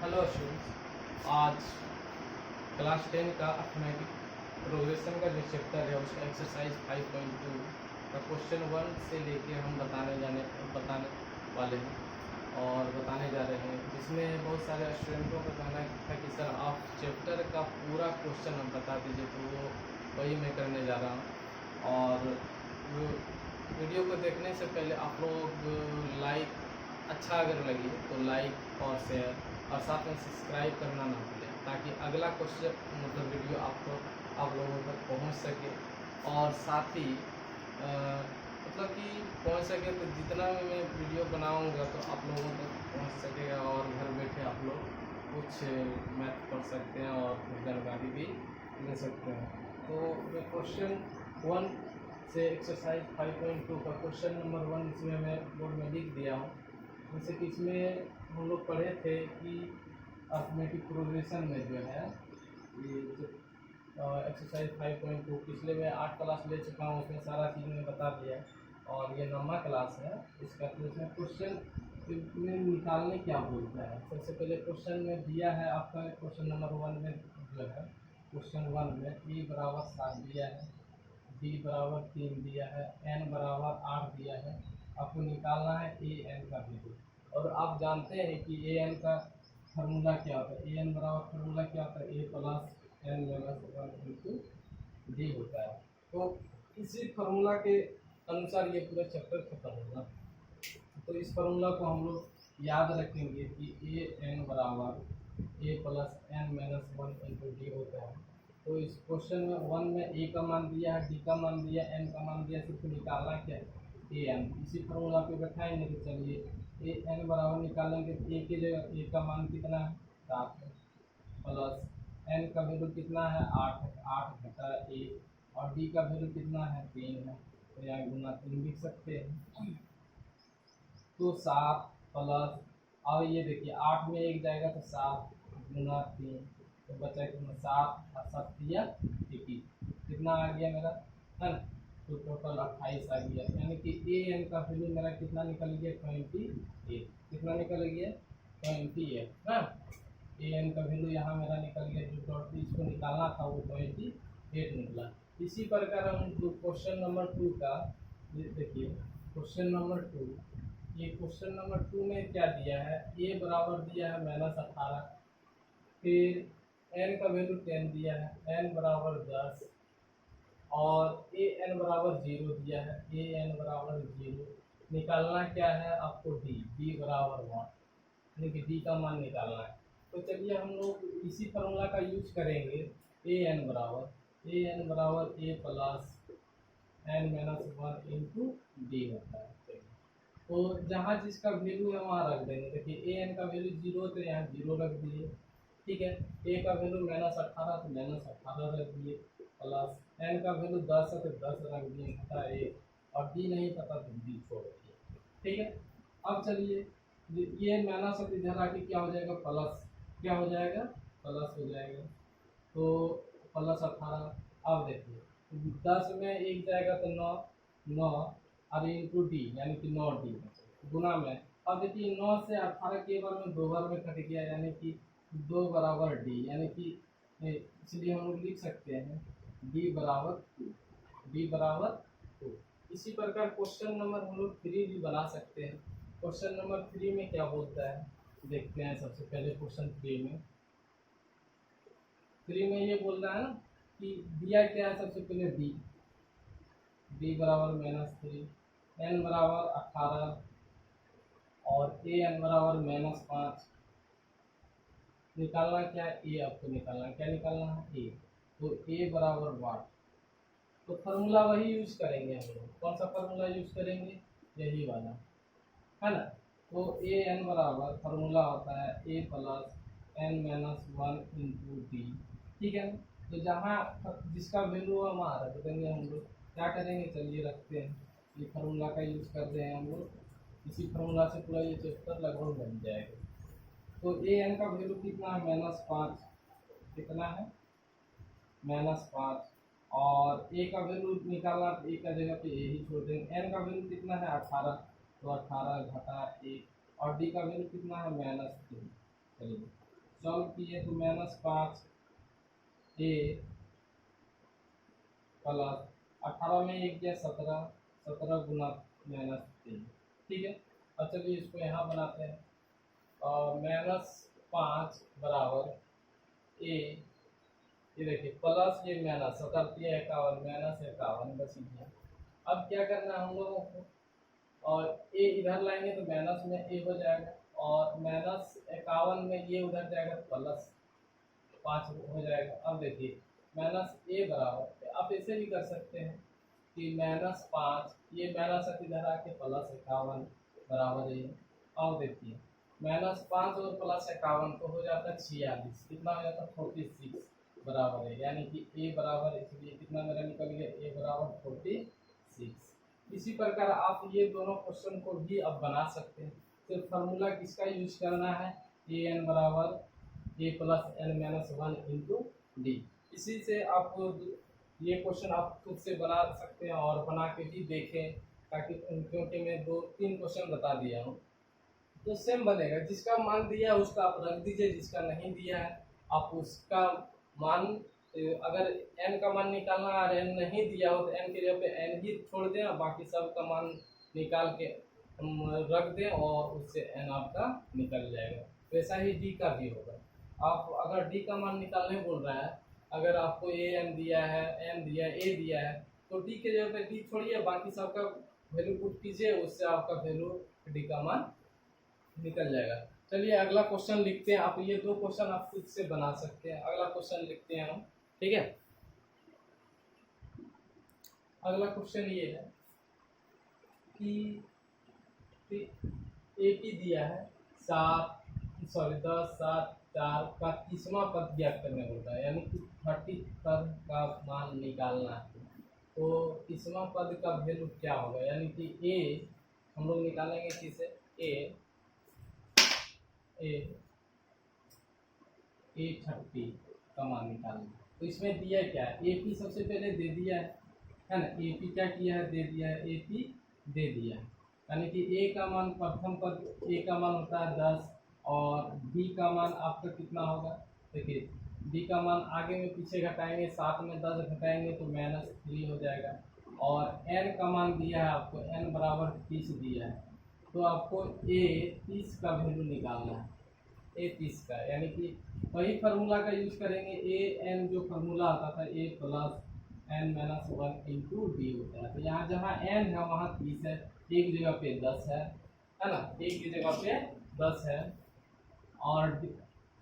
Hello students, आज class 10 का arithmetic progression का जो चैप्टर है उसका एक्सरसाइज 5.2 का क्वेश्चन 1 से लेके हम बताने वाले हैं और बताने जा रहे हैं, जिसमें बहुत सारे स्टूडेंटों का कहना था कि सर आप चैप्टर का पूरा क्वेश्चन हम बता दीजिए, तो वो वही मैं करने जा रहा हूँ। और वीडियो को देखने से पहले आप लोग अच्छा अगर लगे तो लाइक और शेयर और साथ में सब्सक्राइब करना ना भूलें, ताकि अगला क्वेश्चन वीडियो आप लोगों तक पहुंच सके। और साथ ही कि पहुंच सके तो जितना भी मैं वीडियो बनाऊंगा तो आप लोगों तक पहुंच सकेगा और घर बैठे आप लोग कुछ मैथ पढ़ सकते हैं और कुछ जानकारी भी ले सकते हैं। तो मैं क्वेश्चन 1 से एक्सरसाइज 5.2 का क्वेश्चन नंबर 1 इसमें मैं बोर्ड में लिख दिया हूँ। जैसे कि इसमें हम लोग पढ़े थे कि अर्थमेटिक प्रोग्रेशन में जो है ये एक्सरसाइज 5.2 पिछले में 8 क्लास ले चुका हूँ, उसमें सारा चीज़ मैं बता दिया और ये 9वां क्लास है इसका। तो इसमें क्वेश्चन में निकालने क्या बोलता है। सबसे पहले क्वेश्चन में दिया है आपका, क्वेश्चन नंबर 1 में जो है क्वेश्चन 1 में e बराबर 7 दिया है, d बराबर 3 दिया है, n बराबर 8 दिया है। आपको निकालना है ए एन का वैल्यू। और आप जानते हैं कि ए एन का फार्मूला क्या होता है। ए एन बराबर फार्मूला क्या होता है, a plus n minus 1 into d होता है। तो इसी फार्मूला के अनुसार ये पूरा चैप्टर खत्म होगा। तो इस फार्मूला को हम लोग याद रखेंगे कि ए एन बराबर a plus n minus 1 into d होता है। तो इस क्वेश्चन में 1 में ए का मान दिया है, डी का मान दिया, एन का मान दिया, सिर्फ निकालना क्या है ए एन। इसी फार्मूला पे बैठाएंगे तो चलिए ए एन बराबर निकालेंगे। ए की जगह ए का मान कितना है 7 है, प्लस एन का वैल्यू कितना है 8 है, 8 घटा 1, और डी का वैल्यू कितना है 3 है, तो यहाँ गुना 3 लिख सकते हैं। तो 7 प्लस, और ये देखिए 8 में 1 जाएगा तो 7 गुना 3, तो बचा कितना 7 और 7 दिया 21, कितना आ गया मेरा, है ना। तो टोटल 28 आ गया, यानी कि ए एन का वैल्यू मेरा कितना निकल गया 28। कितना निकल गया 28 ना। ए एन का वैल्यू यहाँ मेरा निकल गया, जो डॉट इसको निकालना था वो 28 निकला। इसी प्रकार हम जो क्वेश्चन नंबर 2 का देखिए, क्वेश्चन नंबर 2, ये क्वेश्चन नंबर 2 में क्या दिया है, ए बराबर दिया है -18, फिर एन का वैल्यू 10 दिया है, एन बराबर 10, और ए एन बराबर 0 दिया है, ए एन बराबर 0। निकालना क्या है आपको डी, डी बराबर 1, यानी कि डी का मान निकालना है। तो चलिए हम लोग इसी फार्मूला का यूज करेंगे। ए एन बराबर a plus n minus 1 into d होता है। तो जहाँ जिसका वैल्यू है वहाँ रख देंगे। देखिए ए एन का वैल्यू 0 तो यहाँ 0 रख दिए, ठीक है। ए का वैल्यू -18 तो -18 रख दिए, प्लस एन का वैल्यू 10 है तो 10 रख दिए, घटा 1, और डी नहीं पता तो डी छोड़ दिए, ठीक है। अब चलिए ये माइनस है, इधर आके क्या हो जाएगा प्लस, क्या हो जाएगा प्लस हो जाएगा, तो +18। अब देखिए 10 में 1 जाएगा तो 9 और इंटू डी, यानी कि 9D गुना में। अब देखिए 9 से 18 के बार में 2 बार में कट गया, यानी कि 2 बराबर डी, यानी कि इसलिए हम लोग लिख सकते हैं डी बराबर 2, डी बराबर 2। इसी प्रकार क्वेश्चन नंबर हम लोग 3 भी बना सकते हैं। क्वेश्चन नंबर 3 में क्या बोलता है देखते हैं। सबसे पहले क्वेश्चन 3 में ये बोल रहा है ना कि दिया क्या है, सबसे पहले डी बराबर -3, एन बराबर 18, और ए एन बराबर -5। निकालना क्या है ए, आपको निकालना है, क्या निकालना है ए। तो ए बराबर 1, तो फार्मूला वही यूज करेंगे हम लोग। कौन सा फार्मूला यूज करेंगे, यही वाला, है ना। तो ए एन बराबर फार्मूला होता है a plus n minus 1 into d, ठीक है। तो जहाँ जिसका वैल्यू है वहाँ रख देंगे हम लोग। क्या करेंगे चलिए रखते हैं, ये फार्मूला का यूज करते हैं हम लोग। इसी फार्मूला से पूरा ये चैप्टर लगभग बन जाएगा। तो ए एन का वैल्यू कितना है -5, कितना है -5, और ए का वैल्यू निकालना, ए का जगह पे ए ही छोड़ देंगे। एन का वैल्यू कितना है 18, तो 18 घटा 1, और डी का वैल्यू कितना है -3। चलिए सॉल्व किए तो -5a प्लस 18 में 1 गया 17, 17 गुना -3। ठीक है, अब चलिए इसको यहाँ बनाते हैं। -5 बराबर a, ये देखिए प्लस ये माइनस 77 51 -51 बस ये। अब क्या करना है हम लोगों को, और a इधर लाएंगे तो माइनस में a हो जाएगा, और -51 में ये उधर जाएगा +5 हो जाएगा। अब देखिए -a बराबर, आप ऐसे भी कर सकते हैं कि -5 ये माइनस इधर आके +51 बराबर है। अब देखिए -5 और +51 तो हो जाता है 46, कितना हो जाता है 46 बराबर है, यानी कि a बराबर, इसलिए कितना मेरा निकल गया a बराबर 46। इसी प्रकार आप ये दोनों क्वेश्चन को भी अब बना सकते हैं। तो फार्मूला किसका यूज करना है, ए एन बराबर a plus n minus 1 into d. इसी से आप ये क्वेश्चन आप खुद से बना सकते हैं और बना के भी देखें, ताकि क्योंकि मैं 2-3 क्वेश्चन बता दिया हूँ तो सेम बनेगा। जिसका मान दिया है उसका आप रख दीजिए, जिसका नहीं दिया है आप उसका मान, अगर n का मान निकालना और n नहीं दिया हो तो n की जगह पे n ही छोड़ दें और बाकी सब का मान निकाल के रख दें और उससे n आपका निकल जाएगा। वैसा ही d का भी होगा। आप अगर d का मान निकालने बोल रहा है, अगर आपको a n दिया है, n दिया है, a दिया है, तो d के जगह पे d छोड़िए, बाकी सबका वैल्यू पुट कीजिए, उससे आपका वैल्यू d का मान निकल जाएगा। चलिए अगला क्वेश्चन लिखते हैं। आप ये 2 क्वेश्चन आप खुद से बना सकते हैं। अगला क्वेश्चन लिखते हैं हम, ठीक है। अगला क्वेश्चन ये है कि AP दिया है 10 7 4 का 30वां पद ज्ञात करने होता है, यानी कि 30 पद का मान निकालना है। तो 30वां पद का वैल्यू क्या होगा, यानी कि a हम लोग निकालेंगे किसे, a 30 का मान निकालना। तो इसमें दिया क्या है, AP सबसे पहले दे दिया है ना, AP क्या किया है, दे दिया है, AP दे दिया है, यानी कि a का मान, प्रथम पद a का मान होता है 10 और b का मान आपका कितना होगा, देखिए b का मान आगे में पीछे घटाएंगे, 7 में 10 घटाएंगे तो -3 हो जाएगा, और n का मान दिया है आपको, n बराबर 30 दिया है, तो आपको a 30 का वैल्यू निकालना है, a 30 का, यानी कि वही फार्मूला का यूज करेंगे, ए एन जो फार्मूला आता था a plus n minus 1 into d होता है। तो यहाँ जहाँ n है वहाँ 30 है, एक जगह पे 10 है ना, एक की जगह पे 10 है, और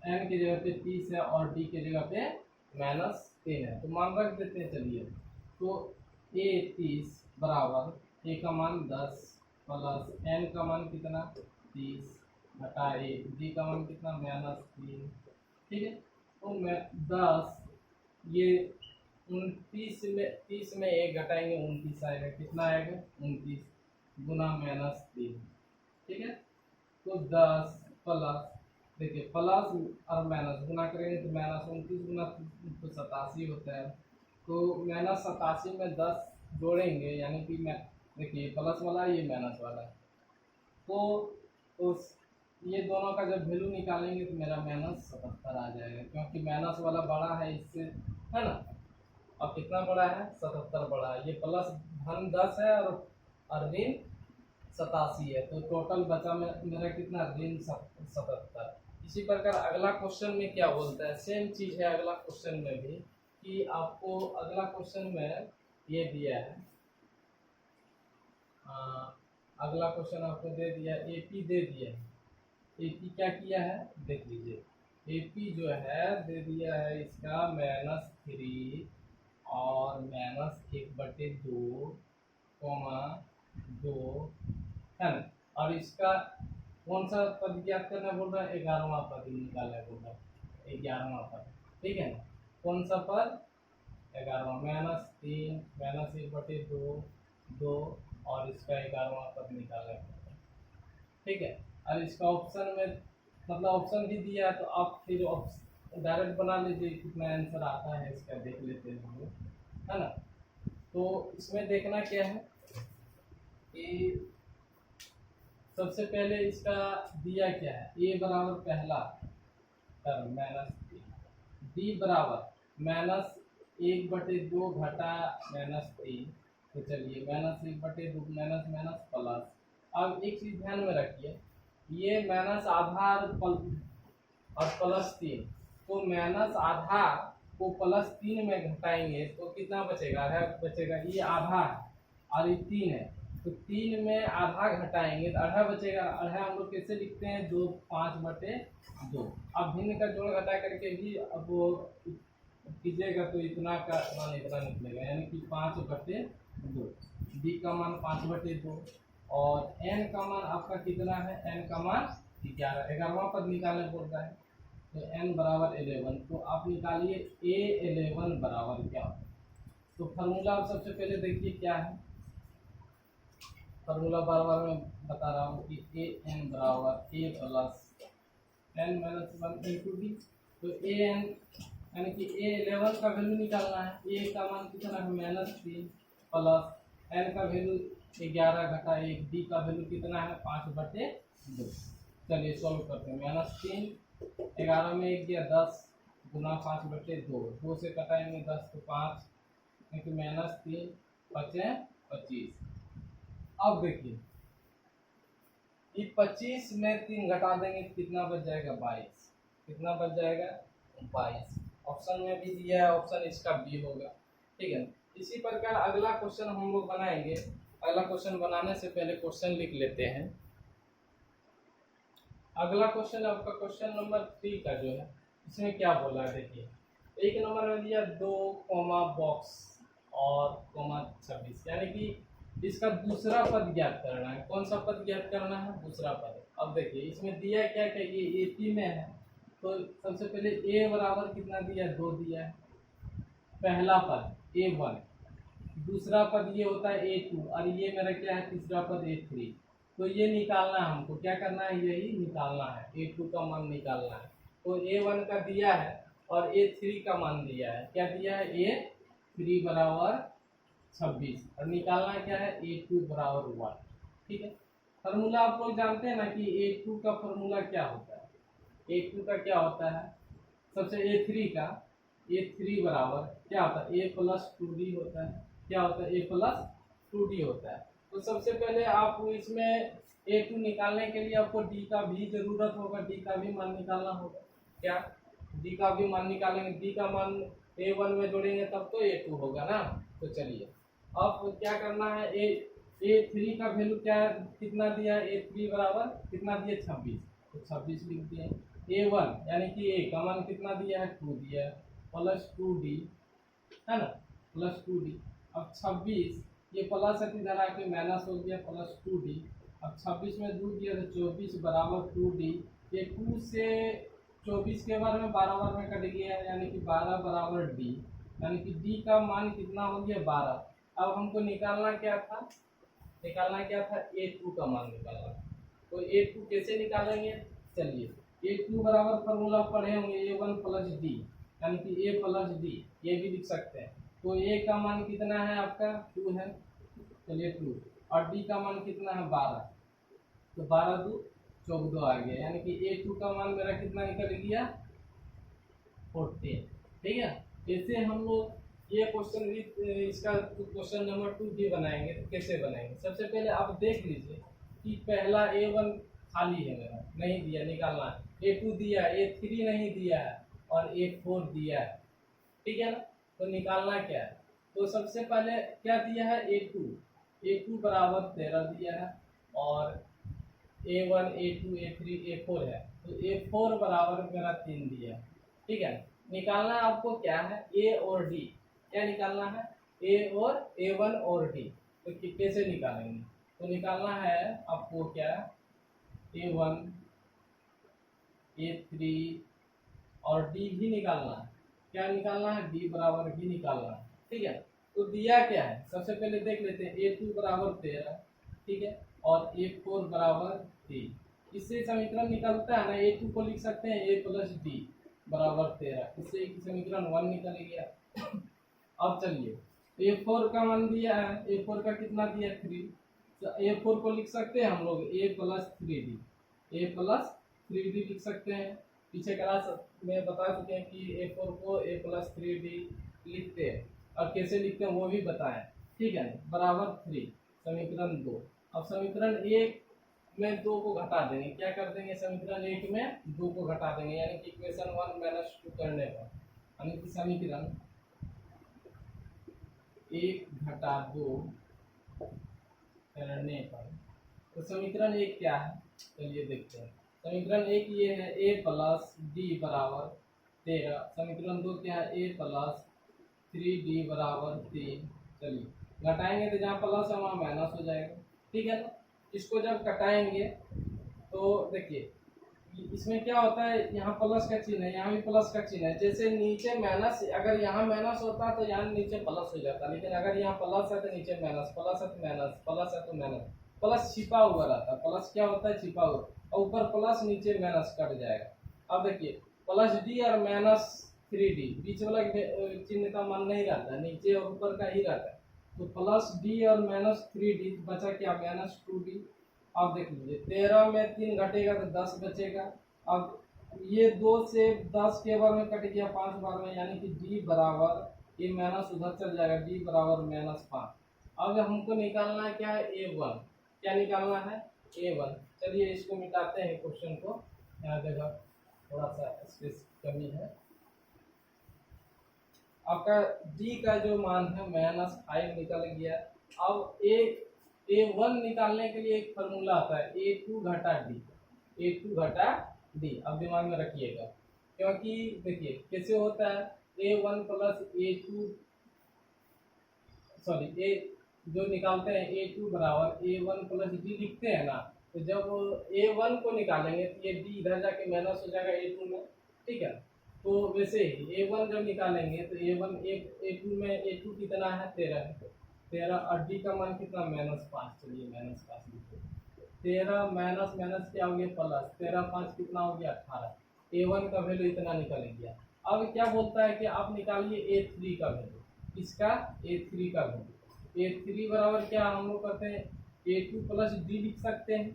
n की जगह पे 30 है, और d की जगह पे -3 है। तो मान रख देते हैं, चलिए। तो a 30 बराबर a का मान 10 प्लस n का मान कितना 30 घटा a, d का मान कितना -3, ठीक है। तो मैं 10, ये 30 में 1 घटाएंगे 29 आएगा, कितना आएगा 29 गुना -3, ठीक है। तो 10 प्लस, देखिए प्लस और माइनस गुना करेंगे तो -29 गुना तो 87 होता है, तो -87 में 10 जोड़ेंगे, यानी कि मैं देखिए प्लस वाला ये माइनस वाला, तो उस ये दोनों का जब वैल्यू निकालेंगे तो मेरा -77 आ जाएगा, क्योंकि माइनस वाला बड़ा है इससे, है ना। अब कितना बड़ा है, 77 बड़ा है, ये प्लस धन 10 है और ऋण 87 है, तो टोटल बचा मेरा कितना, ऋण 77। इसी प्रकार अगला क्वेश्चन में क्या बोलता है, सेम चीज है अगला क्वेश्चन में भी, कि आपको अगला क्वेश्चन में ये दिया है, अगला क्वेश्चन आपको दे दिया, AP दे दिया है, AP क्या किया है देख लीजिए, AP जो है दे दिया है इसका -3 और -1/2 2 है ना, और इसका कौन सा पद ज्ञात करना बोल रहा है, 11वां पद निकालना बोल रहा है, 11वां पद, ठीक है ना। कौन सा पद, 11वां, -3 -1/2 2 और इसका 11वां पद निकालना है, ठीक है। और इसका ऑप्शन में, मतलब ऑप्शन भी दिया है, तो आप फिर डायरेक्ट बना लीजिए, कितना आंसर आता है इसका देख लेते हैं हम लोग, है ना। तो इसमें देखना क्या है कि सबसे पहले इसका दिया क्या है, a बराबर पहला, टर्म -3, डी बराबर -1/2 घटा -3, तो चलिए -1/2 माइनस माइनस प्लस। अब एक चीज ध्यान में रखिए, ये माइनस आधा और +3, तो माइनस आधा को +3 में घटाएंगे तो कितना बचेगा, आधा बचेगा। ये आधा है और ये 3 है, तो 3 में आधा घटाएंगे तो आधा बचेगा। आधा हम लोग कैसे लिखते हैं, 2 5/2। अब भिन्न का जोड़ घटा करके भी अब वो कीजिएगा तो इतना का मान इतना निकलेगा, यानी कि 5/2। डी का मान 5/2 और एन का मान आपका कितना है, एन का मान 11, 11वां पद निकालने बोल रहा है, तो n बराबर 11। तो आप निकालिए A11 बराबर क्या होगा। तो फार्मूला आप सबसे पहले देखिए क्या है, फार्मूला बार बार मैं बता रहा हूँ कि an बराबर a plus n minus 1 into D. तो an यानी कि A11 का वैल्यू निकालना है, a का मान कितना है -3 प्लस n का वैल्यू 11 घटा 1, डी का वैल्यू कितना है 5/2। चलिए सॉल्व करते हैं। -3 11 में 1 गया 10 गुना 5/2, 2 से कटाएंगे 10 तो 5, क्योंकि -3 बचे 25। अब देखिए ये 25 में 3 घटा देंगे तो कितना बच जाएगा, 22। कितना बच जाएगा, 22। ऑप्शन में भी दिया है, ऑप्शन इसका बी होगा, ठीक है। इसी प्रकार अगला क्वेश्चन हम लोग बनाएंगे। अगला क्वेश्चन बनाने से पहले क्वेश्चन लिख लेते हैं। अगला क्वेश्चन आपका क्वेश्चन नंबर 3 का जो है, इसमें क्या बोला है देखिए। एक नंबर में दिया 2 बॉक्स और 26, यानी कि इसका दूसरा पद ज्ञात करना है। कौन सा पद ज्ञात करना है, दूसरा पद। अब देखिए इसमें दिया क्या क्या, ये AP में है, तो सबसे पहले A बराबर कितना दिया, 2 दिया है, पहला पद A1, दूसरा पद ये होता है A2 और ये मेरा क्या है, तीसरा पद A3। तो ये निकालना है हमको, क्या करना है, यही निकालना है, A2 का मान निकालना है। तो A1 का दिया है और A3 का मान दिया है, क्या दिया है, A3 बराबर 26 और निकालना क्या है, A2 बराबर 1, ठीक है। फार्मूला आप लोग जानते हैं ना कि A2 का फार्मूला क्या होता है, A2 का क्या होता है, सबसे A3 बराबर क्या होता है, A प्लस 2D होता है। क्या होता है, A प्लस 2D होता है। तो सबसे पहले आप इसमें A2 निकालने के लिए आपको D का भी जरूरत होगा, D का भी मान निकालना होगा। क्या, D का भी मान निकालेंगे, D का मान A1 में जोड़ेंगे तब तो A2 होगा ना। तो चलिए अब क्या करना है, A3 का वैल्यू क्या है, कितना दिया है, A3 बराबर कितना दिया, 26, तो 26 लिख दिए। A1 यानी कि A का मान कितना दिया है, 2 दिया है, प्लस 2D है ना, प्लस 2D। अब 26 ये प्लस है, इधर आके माइनस हो गया, प्लस 2D। अब 26 में 2 दिया तो 24 बराबर 2D। ये 2 से 24 के बार में 12 बार में कट गया, यानी कि 12 बराबर D, यानी कि D का मान कितना हो गया, 12। अब हमको निकालना क्या था, A2 का मान निकालना। तो A2 कैसे निकालेंगे, चलिए A2 बराबर फार्मूला पढ़े होंगे, A1 प्लस D, यानी कि A प्लस D, ये भी लिख सकते हैं। तो A का मान कितना है आपका, 2 है, चलिए 2, और D का मान कितना है, 12, तो 12 2 14 आ गया, यानी कि A2 का मान मेरा कितना निकल गया, 14, ठीक है। ऐसे हम लोग ये क्वेश्चन भी, इसका क्वेश्चन नंबर 2 भी बनाएंगे। तो कैसे बनाएंगे, सबसे पहले आप देख लीजिए कि पहला A1 खाली है मेरा, नहीं दिया, निकालना है। A2 दिया, A3 नहीं दिया है और A4 दिया है, ठीक है ना। तो निकालना क्या है, तो सबसे पहले क्या दिया है, A2 बराबर 13 दिया है और A1 A2 A3 A4 है, तो A4 बराबर मेरा 3 दिया है, ठीक है। निकालना आपको क्या है, A और D, क्या निकालना है, A1 और D। तो कैसे निकालेंगे, तो निकालना है आपको क्या, A1 A3 और D भी निकालना है। क्या निकालना है, D बराबर भी निकालना है, ठीक है। तो दिया क्या है, सबसे पहले देख लेते हैं, A2 बराबर 13, ठीक है, और A4 बराबर 3। इससे समीकरण निकलता है ना, A2 को लिख सकते हैं A प्लस D बराबर 13, इससे समीकरण 1 निकल गया। अब चलिए A4 का मान दिया है, A4 का कितना दिया, 3, तो A4 को लिख सकते हैं हम लोग A प्लस 3D लिख सकते हैं। पीछे क्लास में बता चुके हैं कि A4 को A+3D लिखते हैं और कैसे लिखते हैं वो भी बताएं, ठीक है, बराबर 3 समीकरण 2। अब समीकरण 1 में 2 को घटा देंगे, क्या कर देंगे, समीकरण 1 में 2 को घटा देंगे, यानी कि इक्वेशन 1 - 2 करने पर, यानी कि समीकरण 1 घटा 2 करने पर, तो समीकरण 1 क्या है, चलिए देखते हैं। समीकरण 1 ये है A+D बराबर 13। समीकरण 2 क्या है, A+3D बराबर 3। चलिए घटाएंगे तो जहाँ प्लस है वहाँ माइनस हो जाएगा, ठीक है ना। इसको जब घटाएंगे तो देखिए इसमें क्या होता है, यहाँ प्लस का चिन्ह है, यहाँ भी प्लस का चिन्ह है। जैसे नीचे माइनस, अगर यहाँ माइनस होता तो यहाँ नीचे प्लस हो जाता, लेकिन अगर यहाँ प्लस है तो नीचे माइनस, प्लस है तो माइनस, प्लस है तो माइनस, प्लस छिपा हुआ रहता है। प्लस क्या होता है, छिपा हुआ, और ऊपर प्लस नीचे माइनस कट जाएगा। अब देखिए +D और -3D बीच वाला चिन्ह का मान नहीं रहता, नीचे और ऊपर का ही रहता है। तो +D और -3D बचा क्या, -2D। अब देख लीजिए 13 में 3 घटेगा तो 10 बचेगा। अब ये 2 से 10 के बार में कट गया 5 बार में, यानी कि D बराबर, ये माइनस उधर चल जाएगा, D बराबर -5। अब हमको निकालना है क्या है, A1। क्या निकालना है, A1। चलिए इसको मिटाते हैं क्वेश्चन को, यहाँ देखा थोड़ा सा स्पेस कमी है। आपका D का जो मान है -5 निकल गया। अब A1 निकालने के लिए एक फार्मूला आता है, A2 घटा D, A2 घटा D। अब दिमाग में रखिएगा, क्योंकि देखिए कैसे होता है, A1 + A2, सॉरी A जो निकालते हैं A2 बराबर A1 + D लिखते हैं ना, तो जब A1 को निकालेंगे तो ये D इधर जाके माइनस हो जाएगा A2 में, ठीक है। तो वैसे ही A1 जब निकालेंगे तो A1 A2 में A2 कितना है, 13 है, 13 और D का मान कितना, -5। चलिए -5 लिखते, 13 माइनस माइनस क्या हो गया, प्लस, 13 5 कितना हो गया, 18। A1 का वैल्यू इतना निकल गया। अब क्या बोलता है कि आप निकालिए A3 का वैल्यू, इसका A3 का वैल्यू। A3 बराबर क्या हम लोग करते हैं, A2 + D लिख सकते हैं,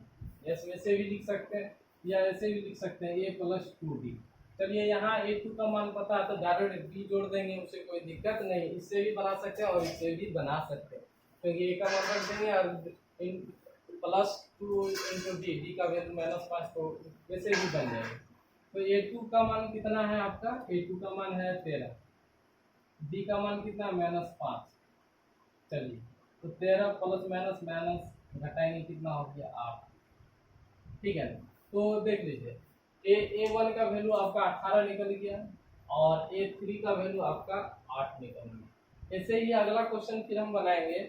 ऐसे भी लिख सकते हैं या ऐसे भी लिख सकते हैं, A+2D। चलिए यहाँ A2 का मान पता है तो डायरेक्ट D जोड़ देंगे, उसे कोई दिक्कत नहीं, इससे भी बना सकते हैं और इससे भी बना सकते हैं, क्योंकि A का मान रख देंगे और +2 × D का वैल्यू -5, तो वैसे भी बन जाएगा। तो A2 का मान कितना है आपका, A2 का मान है 13, D का मान कितना, -5। चलिए तो 13 प्लस माइनस माइनस घटाएंगे कितना हो गया, 8, ठीक है। तो देख लीजिए A1 का वैल्यू आपका 18 निकल गया और A3 का वैल्यू आपका 8 निकल गया। ऐसे ही अगला क्वेश्चन फिर हम बनाएंगे,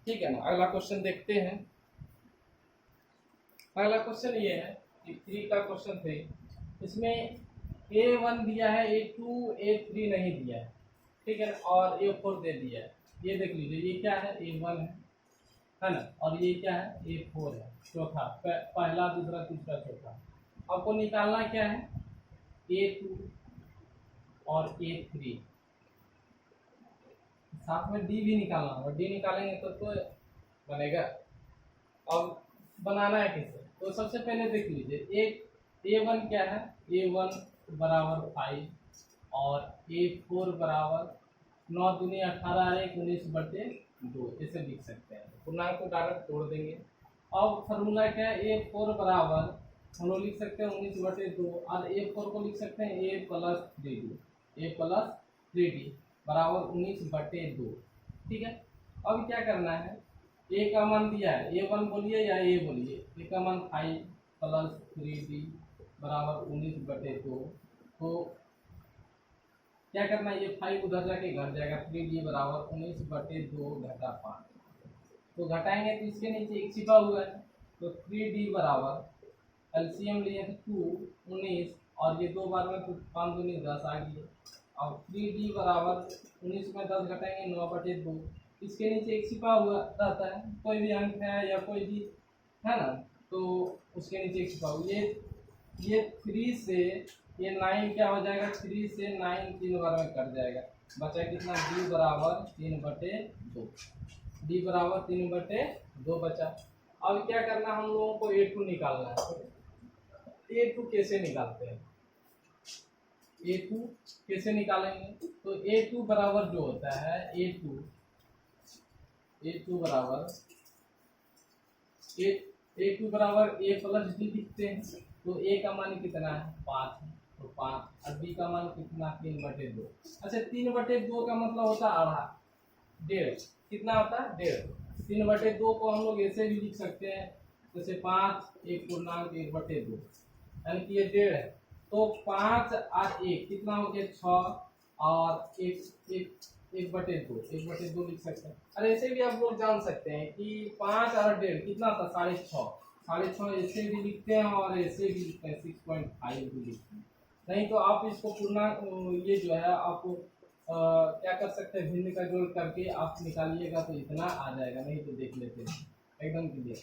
ठीक है ना। अगला क्वेश्चन देखते हैं। अगला क्वेश्चन ये है कि 3 का क्वेश्चन 3, इसमें A1 दिया है, A2 A3 नहीं दिया है, ठीक है, और A4 दे दिया है। ये देख लीजिए, ये क्या है, A1 है ना, और ये क्या है, A4 है, चौथा, पहला दूसरा तीसरा चौथा। आपको निकालना क्या है, A2 और A3, साथ में D भी निकालना होगा, D निकालेंगे तो बनेगा। अब बनाना है कैसे, तो सबसे पहले देख लीजिए A1 क्या है, A1 बराबर 5 और A4 बराबर 9 दूनी 18 1 19/2, ऐसे लिख सकते हैं। पूर्णांक को डायरेक्ट तोड़ देंगे। अब फार्मूला क्या है, A4 बराबर हम लोग लिख सकते हैं 19/2 और A4 को लिख सकते हैं A+3D बराबर 19/2, ठीक है। अब क्या करना है, A का मान दिया है, A1 बोलिए या A बोलिए, A का मान 5 + 3D बराबर 19/2। तो क्या करना है, ये 5 उधर जाके घट जाएगा, 3D बराबर 19/2 घटा 5। तो घटाएंगे तो इसके नीचे एक छिपा हुआ है, तो 3D बराबर एलसीएम लिए तो 2 19 और ये 2 बार में तो 5 दूनी 10 आ गई। और 3D बराबर 19 में 10 घटाएंगे 9/2, इसके नीचे एक छिपा हुआ रहता है, कोई भी अंक है या कोई भी है ना, तो उसके नीचे एक छिपा हुआ, ये 3 से ये 9 क्या हो जाएगा, 3 से 9 3 बार में कट जाएगा, बचा कितना, D बराबर 3/2, D बराबर 3/2 बचा। अब क्या करना, हम लोगों को A2 निकालना है। A2 कैसे निकालते हैं, A2 कैसे निकालेंगे? तो A2 बराबर जो होता है A2 बराबर A2 बराबर A प्लस डी लिखते हैं। तो A का मान कितना है 5 है, तो 5 और B का मान कितना 3/2। अच्छा 3/2 का मतलब होता है आधा, डेढ़। कितना होता है? डेढ़। 3/2 को हम लोग ऐसे भी लिख सकते हैं, जैसे 5 1/2 यानी कि ये डेढ़ है। तो 5 और 1 कितना हो गया 6 और 1/2 लिख सकते हैं। और ऐसे भी आप लोग जान सकते हैं कि 5 और डेढ़ कितना था 6.5 ऐसे भी लिखते हैं और ऐसे भी लिखते हैं 6.5 भी लिखते हैं। नहीं तो आप इसको पूर्णांक ये जो है आप क्या कर सकते हैं, भिन्न का जोड़ करके आप निकालिएगा तो इतना आ जाएगा। नहीं तो देख लेते हैं एकदम क्लियर।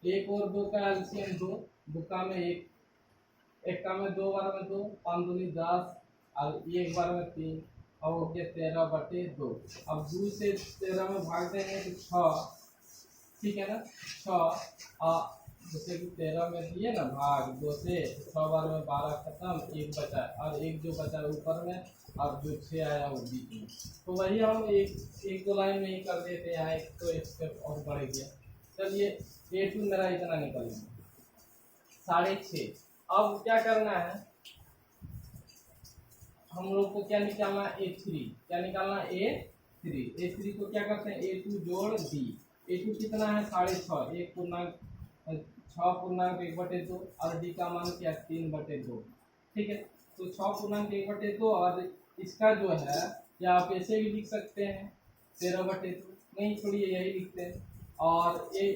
1 और 2 का एलसीएम 2, 2 का में 1, 1 का में 2 बार में 2, 5 दूनी 10 और 1 बार में 3 और हो गया 13/2। अब 2 से 13 में भाग देंगे तो 6, ठीक है ना 6 जैसे कि 13 में दिए ना भाग 2 से 6 बार में 12 खत्म, 1 बचा और 1 जो बचा ऊपर में और जो 6 आया वो बीच में। तो वही हम एक दो लाइन में ही कर देते हैं। यहाँ एक तो एक स्टेप और बढ़ गया। चलिए A2 मेरा इतना निकल गया 6.5। अब क्या करना है हम लोग को, क्या निकालना है A3। क्या निकालना है A3 को क्या करते हैं A2 जोड़ D। A2 कितना है 6.5, 6.1/2 और D का मान क्या 3/2। ठीक है, तो 6.1/2 और इसका जो है या आप ऐसे भी लिख सकते हैं 13/2, नहीं छोड़िए यही लिखते हैं। और ये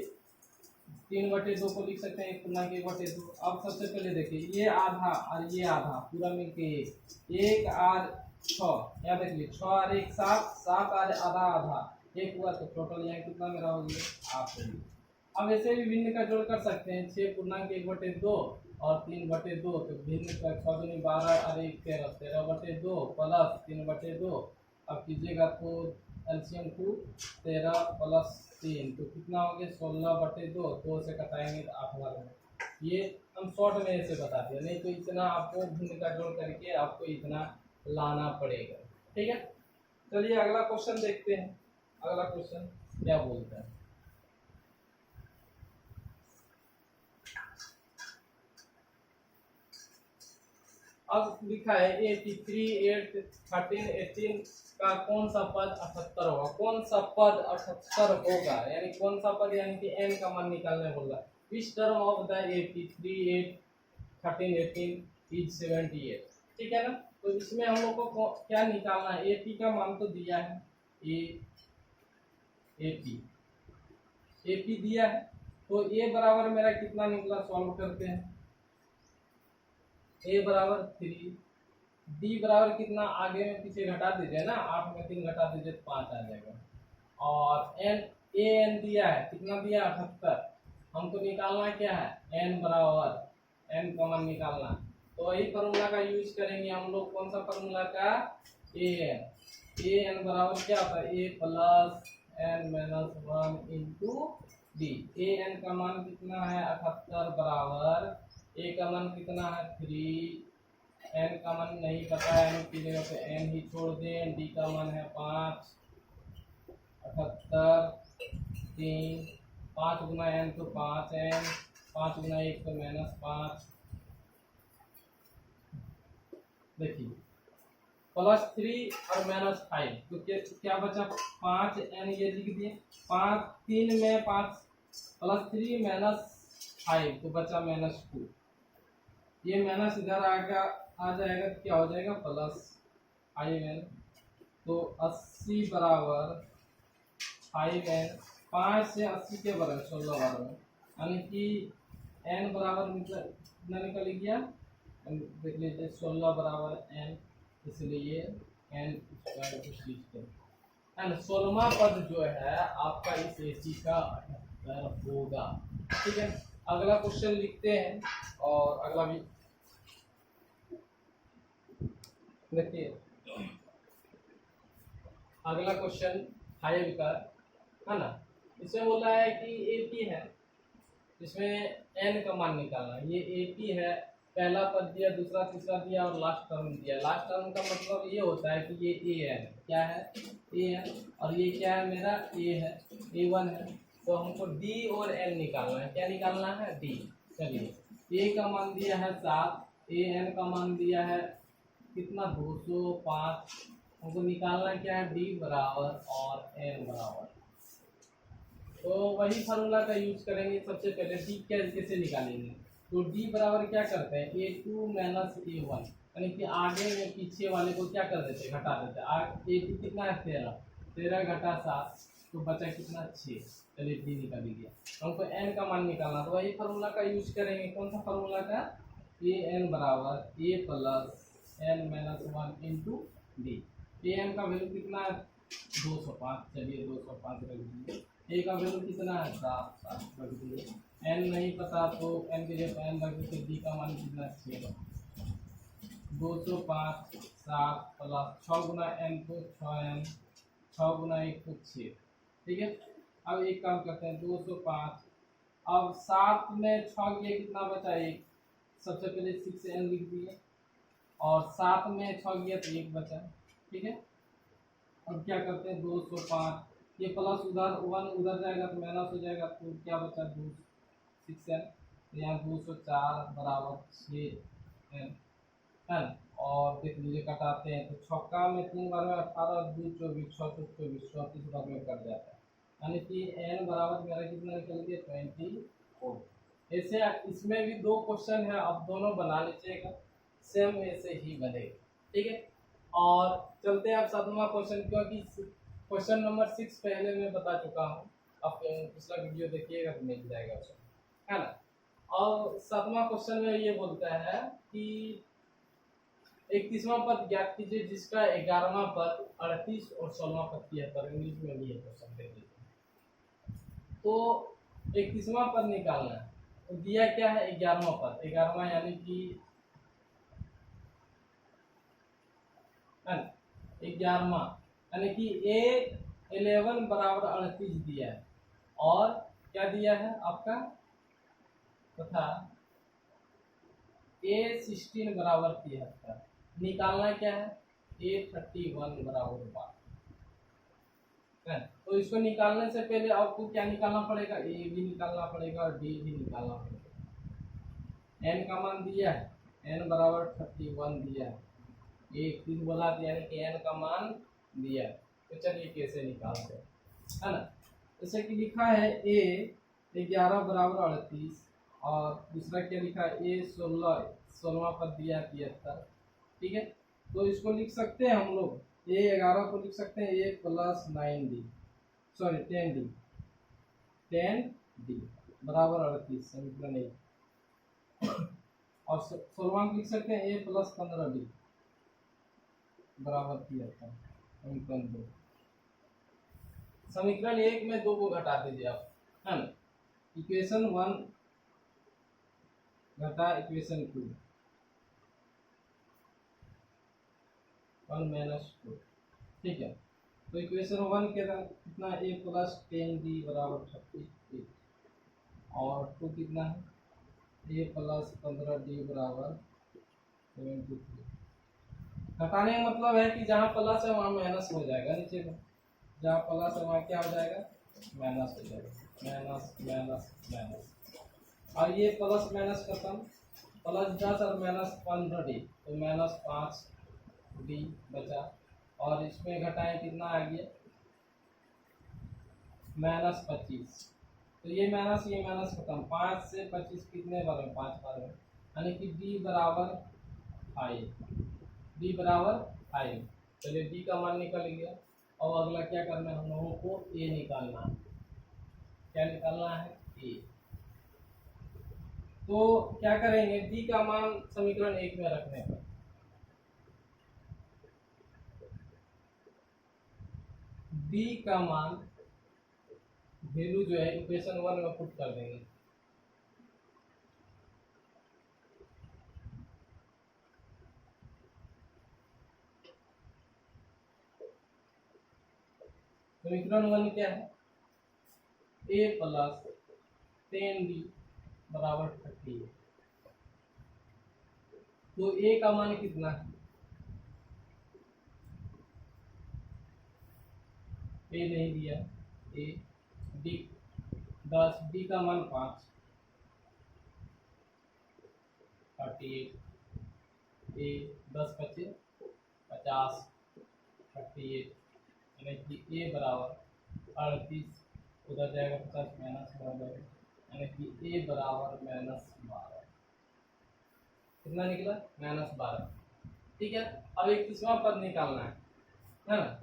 3/2 को लिख सकते हैं 1.1/2। अब सबसे पहले देखिए ये आधा और ये आधा पूरा मिलके 1 और 6, याद रखिए 6 और 1 7, 7 और आधा आधा 1 हुआ। तो टोटल यहाँ कितना मेरा हो गया 8। अब ऐसे भी भिन्न का जोड़ कर सकते हैं 6.1/2 और 3/2। तो भिन्न का 6 दूनी 12 और 1 13, 13/2 प्लस 3/2। अब कीजिएगा तो एलसीएम 2 13 प्लस 3 तो कितना हो गया 16/2। 2 से कटाएंगे तो 8 बार में। ये हम शॉर्ट में ऐसे बता दिया, नहीं तो इतना आपको भिन्न का जोड़ करके आपको इतना लाना पड़ेगा। ठीक है, चलिए अगला क्वेश्चन देखते हैं। अगला क्वेश्चन क्या बोलता है। अब लिखा है 83 8 13 18 का कौन सा पद 78 होगा। कौन सा पद 78 होगा यानी कौन सा पद, यानी कि n का मान निकालने बोल रहा है। विच टर्म ऑफ द 83 8 13 18 इज 78। ठीक है ना, तो इसमें हम लोग को क्या निकालना है, 80 का मान तो दिया है, AP दिया है। तो A बराबर मेरा कितना निकला, सॉल्व करते हैं। A बराबर 3, D बराबर कितना आगे में पीछे घटा दीजिए ना, 8 में 3 घटा दीजिए तो 5 आ जाएगा। और n दिया है, कितना दिया 78। हमको निकालना क्या है n बराबर, n का मान निकालना। तो वही फॉर्मूला का यूज करेंगे हम लोग। कौन सा फॉर्मूला का, an बराबर क्या होता है a plus n minus 1 into D. an का मान कितना है 78 बराबर a का मान कितना है 3, n का मान नहीं पता है, n की जगह पे n ही छोड़ दें। d का मान है 5, 78 3 5 गुना n तो 5n, 5 गुना 1 तो -5। देखिए +3 और -5 तो क्या बचा 5n, ये लिख दिए। 5 3 में 5 +3 -5 तो बचा -2। ये माइनस इधर आ जाएगा तो क्या हो जाएगा +5n। तो 80 बराबर 5n, 5 से 80 के बराबर 16 बार में, यानी कि n बराबर कितना निकल गया, देख लीजिए 16 बराबर n, इसलिए n स्क्वायर को सीख कर एंड 16वां पद जो है आपका इस AC का 78 होगा। ठीक है, अगला क्वेश्चन लिखते हैं। और अगला भी देखिए, अगला क्वेश्चन 5 का है ना। इसमें बोला है कि AP है, इसमें n का मान निकालना। ये AP है पहला पद दिया, दूसरा तीसरा दिया और लास्ट टर्म दिया। लास्ट टर्म का मतलब ये होता है कि ये ए है, क्या है, ए है, और ये क्या है, मेरा ए है, A1 है। तो हमको डी और एन निकालना है। क्या निकालना है, डी। चलिए, ए का मान दिया है 7, एन का मान दिया है कितना, 205। हमको निकालना क्या है, डी बराबर और एन बराबर। तो वही फार्मूला का यूज करेंगे। सबसे पहले डी कैसे निकालेंगे, तो डी बराबर क्या करते हैं, A2 माइनस A1, यानी कि आगे में पीछे वाले को क्या कर देते हैं, घटा देते हैं। A2 कितना है, 13, 13 घटा 7, तो बचा कितना, 6। चलिए डी निकाल लीजिए। हमको एन का मान निकालना, तो वही फार्मूला का यूज करेंगे। कौन सा फार्मूला का, ए एन बराबर a plus n minus 1 into d. A n का वैल्यू कितना है, 205। चलिए 205 रख दीजिए। ए का वैल्यू कितना है, 7 रख दीजिए। एन नहीं पता तो एन के जगह एन रख दीजिए। डी का मान कितना, 6। 205 7 प्लस 6 गुना एन तो 6n, 6 गुना 1 तो 6। ठीक है, अब एक काम करते हैं, 205, अब 7 में 6 किया कितना बचा, 1। सबसे पहले 6n लिख दिए, और 7 में 6 किया तो 1 बचा। ठीक है, अब क्या करते हैं, 205, ये प्लस उधर 1 उधर जाएगा तो माइनस हो जाएगा, तो क्या बचा, 2 6n, तो यहाँ 204 बराबर 6n है ना। और देख लीजिए कटाते हैं तो छक्का में 3 बार में 18, 2 24, 6 24, 34 बार में कट जाता है, यानी कि n बराबर मेरा कितना निकल गया, 24। ऐसे इसमें भी 2 क्वेश्चन है, अब दोनों बना लीजिएगा, सेम ऐसे ही बनेगा। ठीक है, और चलते हैं अब 7वां क्वेश्चन, क्योंकि क्वेश्चन नंबर 6 पहले मैं बता चुका हूँ। अब पिछला वीडियो देखिएगा तो मिल जाएगा उसमें, है ना। और 7वां क्वेश्चन में ये बोलता है कि 31वां पद ज्ञात कीजिए जिसका 11वां पद 38 और 16वां पद 73। इंग्लिश में भी है क्वेश्चन, देख लीजिए। तो 31वां पद निकालना है, तो दिया क्या है, 11वां पद, 11वां यानी कि 11वां, यानी कि A11 बराबर 38 दिया है, और क्या दिया है आपका, तथा A16 बराबर 73। निकालना क्या है, A31 बराबर 12 है। तो इसको निकालने से पहले आपको क्या निकालना पड़ेगा, ए भी निकालना पड़ेगा और डी भी निकालना पड़ेगा। एन का मान दिया है, एन बराबर 31 दिया है, एक चीज बोला यानी कि एन का मान दिया है। तो चलिए कैसे निकालते हैं, है ना। जैसे कि लिखा है ए 11 बराबर 38, और दूसरा क्या लिखा है, ए 16वां पद दिया 73। ठीक है, तो इसको लिख सकते हैं हम लोग, A11 को लिख सकते हैं A plus 9D, sorry 10D बराबर 38, समीकरण 1। और 16वां को लिख सकते हैं A प्लस 15D बराबर 73, समीकरण 2। समीकरण 1 में 2 को घटा दीजिए आप, है ना। इक्वेशन 1 घटा इक्वेशन 2, 1 माइनस 2। ठीक है, तो इक्वेशन 1 के कितना, A प्लस 10D बराबर 38, और 2 कितना है, A प्लस 15D बराबर 73। घटाने का मतलब है कि जहाँ प्लस है वहाँ माइनस हो जाएगा, नीचे में जहाँ प्लस है वहाँ क्या हो जाएगा, माइनस हो जाएगा, माइनस माइनस माइनस। और ये प्लस माइनस खत्म, प्लस 10 और माइनस 15D, तो माइनस 5D बचा, और इसमें घटाएं कितना आ गया, माइनस 25। तो ये माइनस खत्म, 5 से 25 कितने बार में, 5 बार में, यानी कि D बराबर 5, D बराबर 5। चलिए D का मान निकल गया। और अगला क्या करना है, हम लोगों को A निकालना है। क्या निकालना है, A। तो क्या करेंगे, D का मान समीकरण 1 में रखने पर D का मान वैल्यू जो है इक्वेशन 1 में पुट कर देंगे। समीकरण 1 क्या है, A प्लस 10D बराबर 30। तो ए का मान कितना है, ए नहीं दिया, ए डी 10, डी का मान 5, 38, ए 10 बचे 50, 38, यानी कि ए बराबर 38, उधर जाएगा 50 माइनस बराबर, यानी कि ए बराबर -12, कितना निकला -12। ठीक है, अब 31वां पद निकालना है ना।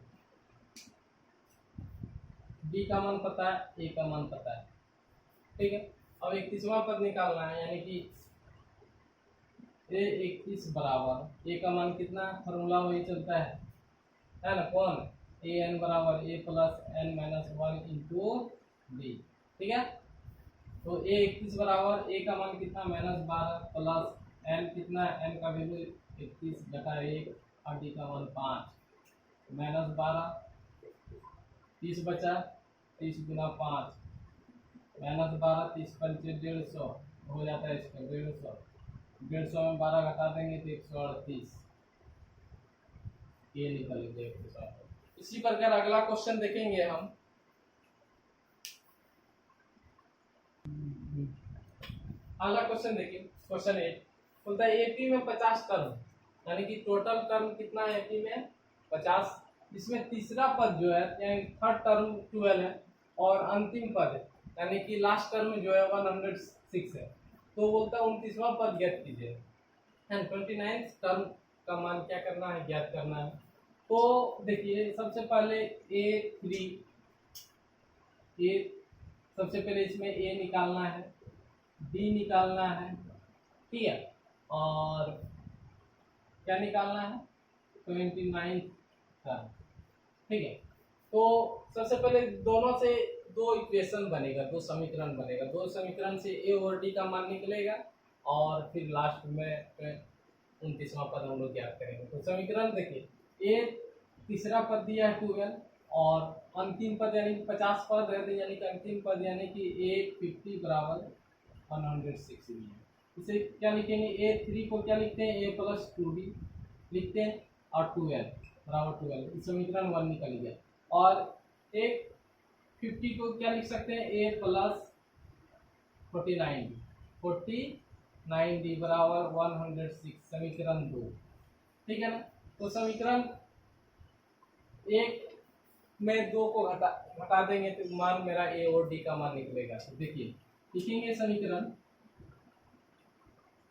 डी का मान पता है, ए का मान पता है, ठीक है। अब 31वां पद निकालना है, यानी कि ए 31 बराबर, ए का मान कितना, फॉर्मूला वही चलता है ना, कौन, ए एन बराबर a plus n minus 1 into d, ठीक है। तो ए 31 बराबर, ए का मान कितना -12 प्लस एन कितना, एन का वैल्यू 31 घटा 1 और डी का मान 5, -12, 30 बचा, 30 गुना 5, -12, 30 पंचे 150 हो जाता है इसका 150, 150 में 12 घटा देंगे तो 138, ये निकल गया 138। इसी प्रकार अगला क्वेश्चन देखेंगे हम। अगला क्वेश्चन देखिए, क्वेश्चन 8 बोलता है एपी में 50 टर्म, यानी कि टोटल टर्म कितना है एपी में 50, इसमें तीसरा पद जो है यानी थर्ड टर्म 12 है और अंतिम पद है यानी कि लास्ट टर्म जो है 106 है। तो बोलता है 29वां पद ज्ञात कीजिए, एंड 29 टर्म का मान क्या करना है, ज्ञात करना है। तो देखिए सबसे पहले सबसे पहले इसमें ए निकालना है, डी निकालना है, ठीक है, और क्या निकालना है 29 टर्म, ठीक है। तो सबसे पहले दोनों से दो इक्वेशन बनेगा, दो समीकरण बनेगा, दो समीकरण से ए और डी का मान निकलेगा और फिर लास्ट में 29वां पद हम लोग ज्ञात करेंगे। तो समीकरण देखिए, ए तीसरा पद दिया है 12 और अंतिम पद यानी कि 50 पद रहते हैं, यानी कि अंतिम पद यानी कि ए 50 बराबर 106 भी है। इसे क्या लिखेंगे, ए 3 को क्या लिखते हैं, ए प्लस 2d लिखते हैं और 12 बराबर 12, इस समीकरण 1 निकल गया। और एक 50 को क्या लिख सकते हैं, ए प्लस 49d बराबर 106, समीकरण 2, ठीक है ना। तो समीकरण 1 में 2 को घटा देंगे तो मान मेरा ए और डी का मान निकलेगा। तो देखिए लिखेंगे समीकरण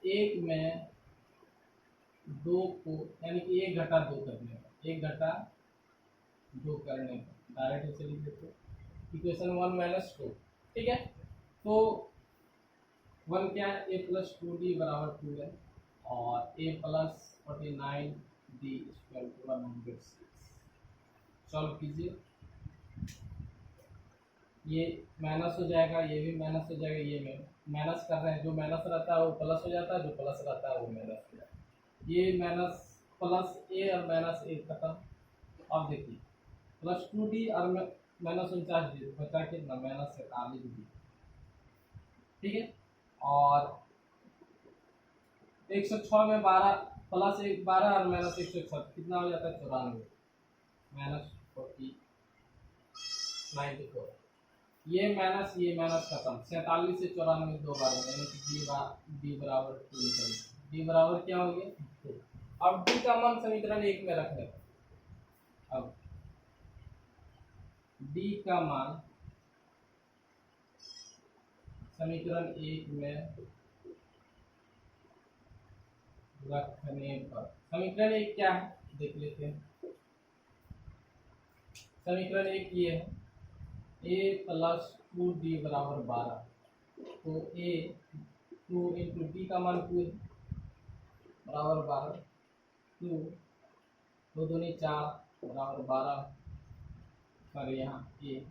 1 में 2 को यानी कि 1 घटा 2 करने का, 1 घटा 2 करने का डायरेक्ट ऐसे लिख देते इक्वेशन 1 माइनस 2, ठीक है। तो 1 क्या है, ए प्लस 2d बराबर 2 है और a plus 49d equal to 106। Solve कीजिए, ये माइनस हो जाएगा, ये भी माइनस हो जाएगा, ये में माइनस कर रहे हैं, जो माइनस रहता है वो प्लस हो जाता है, जो प्लस रहता है वो माइनस हो जाता है। ये माइनस प्लस ए और माइनस ए खत्म। अब देखिए प्लस 2d और माइनस 49d बचा कितना, -47d, ठीक है। और 106 में 12 प्लस 12 और माइनस 106 कितना हो जाता है 94, -94, ये माइनस खत्म, 47 से 94 दो बार में, यानी कि डी बराबर 2 निकल, डी बराबर क्या हो गया 2। अब डी का मान समीकरण 1 में रखने का, अब डी का मान समीकरण 1 में रखने पर, समीकरण 1 क्या है देख लेते हैं। समीकरण 1 ये है, ए प्लस 2d बराबर 12, तो ए 2 इंटू डी का मान 2 बराबर 12, 2 2 दूनी 4 बराबर 12, पर यहाँ ए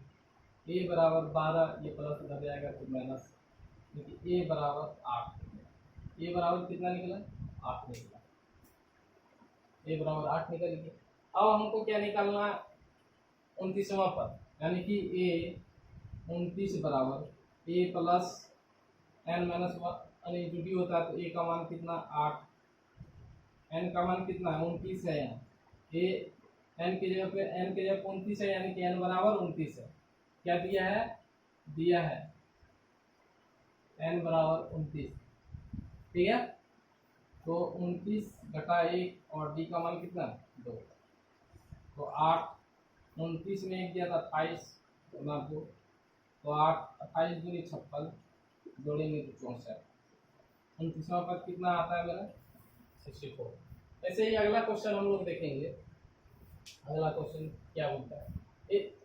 बराबर 12, ये प्लस उधर जाएगा तो माइनस, क्योंकि ए बराबर 8, ए बराबर कितना निकला 8 निकला, ए बराबर 8 निकल गया। अब हमको क्या निकालना है 29वां पद, यानी कि ए 29 बराबर ए प्लस एन माइनस 1 यानी डी होता है, तो ए का मान कितना 8 एन का मान कितना है 29 है यहाँ ए एन की जगह पे एन की जगह 29 है यानी कि एन बराबर 29 है। क्या दिया है एन बराबर 29। ठीक है तो 29 घटा 1 और डी का मान कितना 2 तो 8 29 में 1 दिया था 28 गुना 2 तो 8 28 दूनी 56 जोड़ेंगे तो 64। 29वां पद कितना आता है मेरा 64। ऐसे ही अगला क्वेश्चन हम लोग देखेंगे। अगला क्वेश्चन क्या बोलता है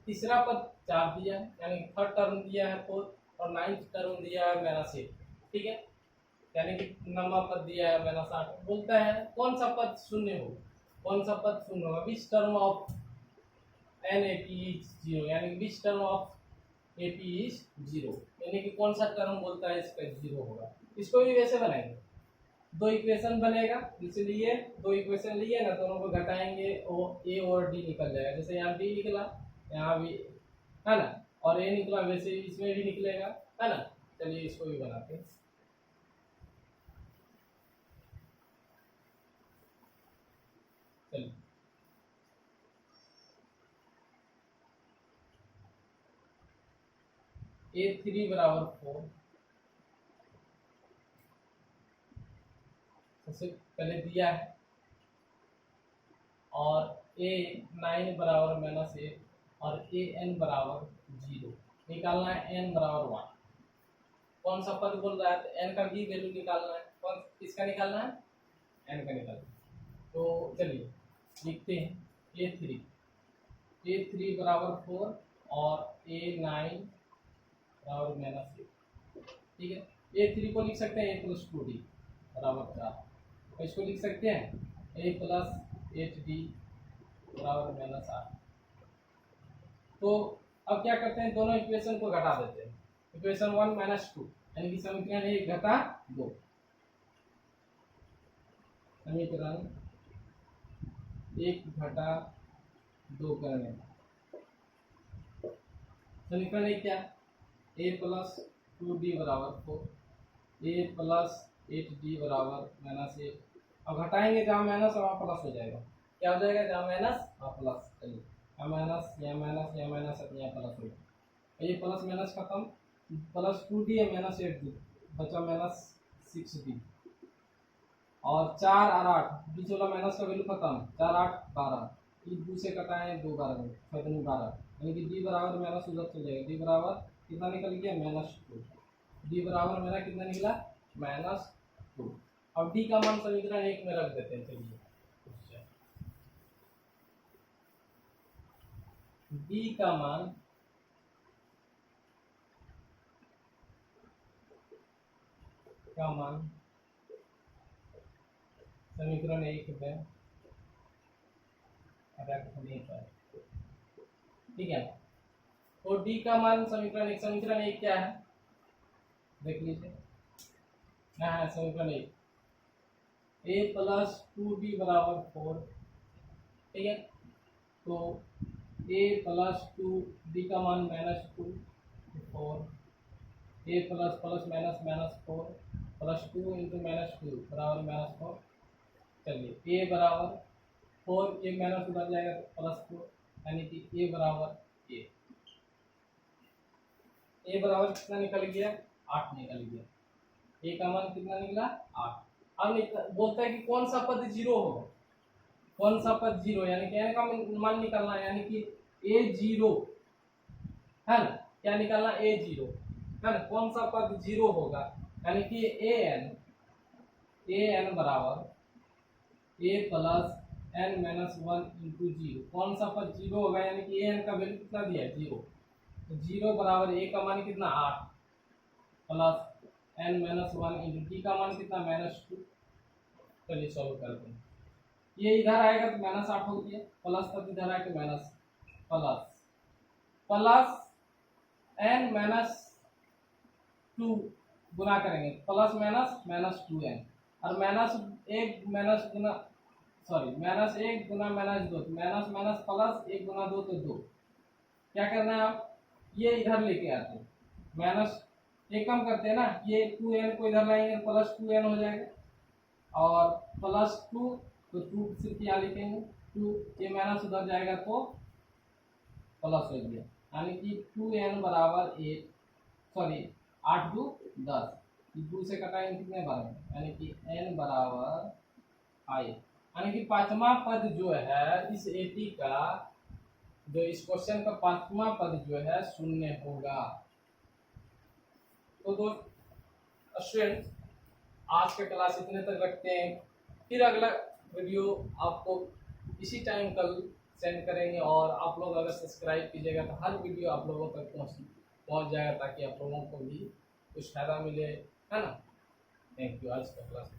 तीसरा पद 4 दिया है यानी थर्ड टर्म दिया है 4 और 9th टर्म दिया है -8। ठीक है यानी कि नंबर पद दिया है -8। बोलता है कौन सा पद शून्य हो कौन सा पद शून्य होगा which term of an A P is 0 यानी which term of A P is 0 यानी कि कौन सा टर्म बोलता है इसका 0 होगा। इसको भी वैसे बनाएंगे 2 इक्वेशन बनेगा इसलिए 2 इक्वेशन लिए ना दोनों को घटाएंगे और ए और डी निकल जाएगा। जैसे यहाँ डी निकला यहाँ भी है ना और ए निकला वैसे इसमें भी निकलेगा है ना। चलिए इसको भी बनाते हैं। चलिए A3 बराबर 4 सबसे पहले दिया है और A9 बराबर -8 और AN बराबर 0 निकालना है n बराबर 1। कौन सा पद बोल रहा है तो n का भी वैल्यू निकालना है। कौन किसका निकालना है n का निकालना। तो चलिए लिखते हैं A3 बराबर 4 और A9 बराबर -8। ठीक है A3 को लिख सकते हैं a + 2d बराबर 4। इसको लिख सकते हैं a + 8d बराबर -8। तो अब क्या करते हैं दोनों इक्वेशन को घटा देते हैं। इक्वेशन 1 - 2 यानी कि समीकरण 1 घटा 2 समीकरण 1 घटा 2 करने समीकरण 1 क्या a + 2d बराबर 4 a + 8d बराबर -8। अब घटाएंगे जहाँ माइनस वहाँ प्लस हो जाएगा। क्या हो जाएगा जहाँ माइनस वहाँ प्लस। चलिए यहाँ माइनस अपने यहाँ प्लस हो गया। ये प्लस माइनस खत्म +2d है -8d बचा -6d और 4 और 8 बीच वाला माइनस का वैल्यू खत्म 4 8 12 ये 2 से कटाए 2 12 में 12 यानी कि d बराबर माइनस उधर चल जाएगा। d बराबर कितना निकल गया -2 d बराबर मेरा कितना निकला -2। अब d का मान समीकरण 1 में रख देते हैं। चलिए d का मान समीकरण 1 में रखने पर ठीक है। तो d का मान समीकरण 1 क्या है देख लीजिए। यहाँ है समीकरण 1 a + 2d बराबर 4। ठीक है तो a + 2d का मान -2 4 a + -4 +2 × -2 बराबर -4। चलिए a बराबर 4 एक माइनस उधर जाएगा तो +4 यानी कि a बराबर a बराबर कितना निकल गया 8 निकल गया। a का मान कितना निकला 8। अब बोलता है कि कौन सा पद 0 होगा कौन सा पद 0 यानी कि n का मान निकालना है यानी कि a0 है ना। क्या निकालना a0 है ना। कौन सा पद 0 होगा यानी कि an बराबर a + n - 1 × 0 कौन सा पद 0 होगा यानी कि an का वैल्यू कितना दिया है 0 तो 0 बराबर a का मान कितना 8 प्लस n - 1 × d का मान कितना -2। चलिए सॉल्व करते हैं। ये इधर आएगा तो -8 हो गया प्लस तब इधर आएगा माइनस प्लस n - 2 गुना करेंगे प्लस -2n और -1 गुना -1 गुना -2 माइनस प्लस 1 गुना 2 तो 2। क्या करना है आप ये इधर लेके आते हैं माइनस एक कम करते हैं ना ये 2n को इधर लाएंगे +2n हो जाएगा और +2 तो 2 से क्या लिखेंगे, 2 ये माइनस उधर जाएगा तो प्लस हो गया, यानी कि 2n बराबर 8, सॉरी 8 2 10, 2 से कटाएंगे कितने बार, यानी कि n बराबर 5, यानी कि पांचवा पद जो है इस 80 का, जो इस क्वेश्चन का पांचवा पद जो है शून्य होगा। तो दोस्त स्टूडेंट, आज के क्लास इतने तक रखते हैं, फिर अगला वीडियो आपको इसी टाइम कल सेंड करेंगे, और आप लोग अगर सब्सक्राइब कीजिएगा तो हर वीडियो आप लोगों तक पहुंच जाएगा, ताकि आप लोगों को भी कुछ फायदा मिले, है ना। Thank you. आज का क्लास